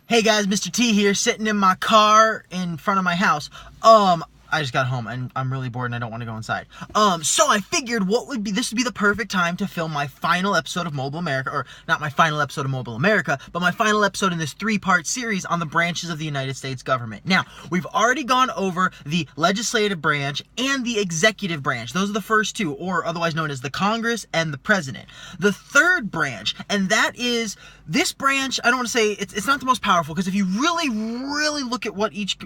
Hey guys, Mr. T here, sitting in my car in front of my house. I just got home and I'm really bored and I don't want to go inside. So I figured this would be the perfect time to film my final episode of Mobile America, or not my final episode of Mobile America, but my final episode in this 3-part series on the branches of the United States government. Now, we've already gone over the legislative branch and the executive branch. Those are the first two, or otherwise known as the Congress and the President. The third branch, and that is this branch, I don't want to say it's not the most powerful, because if you really look at what each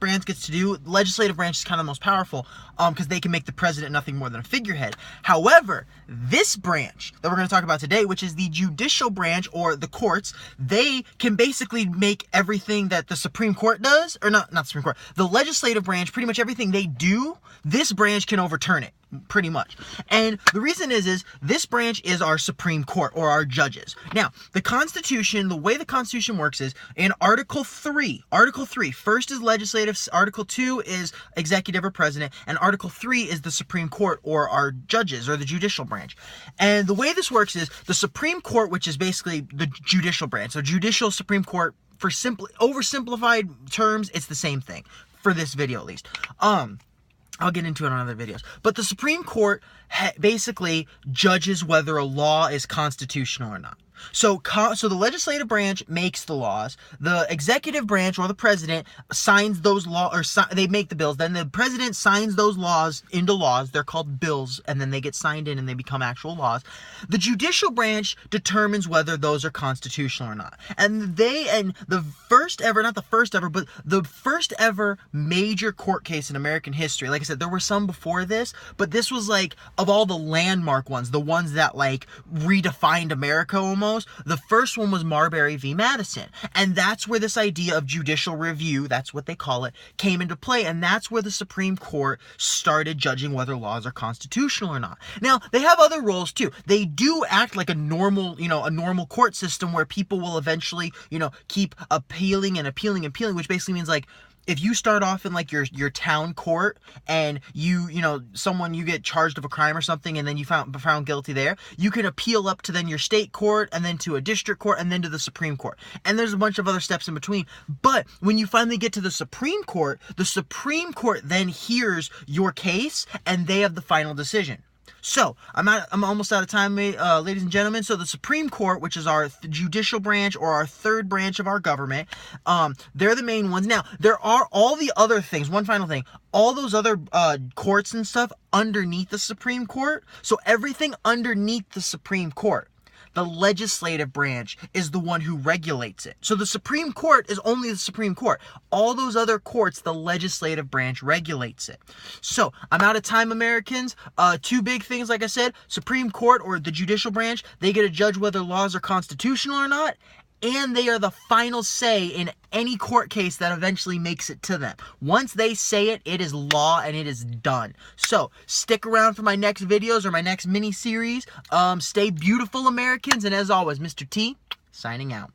branch gets to do, the legislative branch is kind of the most powerful, because they can make the president nothing more than a figurehead. However, this branch that we're going to talk about today, which is the judicial branch, or the courts, they can basically make everything that the Supreme Court does, or not the Supreme Court, the legislative branch, pretty much everything they do, this branch can overturn it. Pretty much. And the reason is this branch is our Supreme Court, or our judges. Now, the Constitution, the way the Constitution works is in Article 3, first is legislative, Article 2 is executive or president, and Article 3 is the Supreme Court, or our judges, or the judicial branch. And the way this works is the Supreme Court, which is basically the judicial branch, so judicial, Supreme Court, for oversimplified terms, it's the same thing, for this video at least. I'll get into it on other videos. But the Supreme Court basically judges whether a law is constitutional or not. So the legislative branch makes the laws. The executive branch, or the president, signs those laws, or they make the bills. Then the president signs those laws into laws. They're called bills, and then they get signed in and they become actual laws. The judicial branch determines whether those are constitutional or not. And the first ever major court case in American history. Like I said, there were some before this, but this was like, of all the landmark ones, the ones that like redefined America almost. The first one was Marbury v. Madison, and that's where this idea of judicial review, that's what they call it, came into play, and that's where the Supreme Court started judging whether laws are constitutional or not. Now, they have other roles too. They do act like a normal court system where people will eventually, keep appealing, which basically means like, if you start off in like your town court and you get charged of a crime or something, and then you found guilty there, you can appeal up to then your state court, and then to a district court, and then to the Supreme Court. And there's a bunch of other steps in between. But when you finally get to the Supreme Court then hears your case, and they have the final decision. So, I'm almost out of time, ladies and gentlemen. So the Supreme Court, which is our judicial branch, or our third branch of our government, they're the main ones. Now, there are all the other things, one final thing, all those other courts and stuff underneath the Supreme Court. So everything underneath the Supreme Court, the legislative branch is the one who regulates it. So the Supreme Court is only the Supreme Court. All those other courts, the legislative branch regulates it. So, I'm out of time, Americans. Two big things, like I said, Supreme Court, or the judicial branch, they get to judge whether laws are constitutional or not, and they are the final say in any court case that eventually makes it to them. Once they say it, it is law and it is done. So, stick around for my next videos or my next mini-series. Stay beautiful, Americans, and as always, Mr. T, signing out.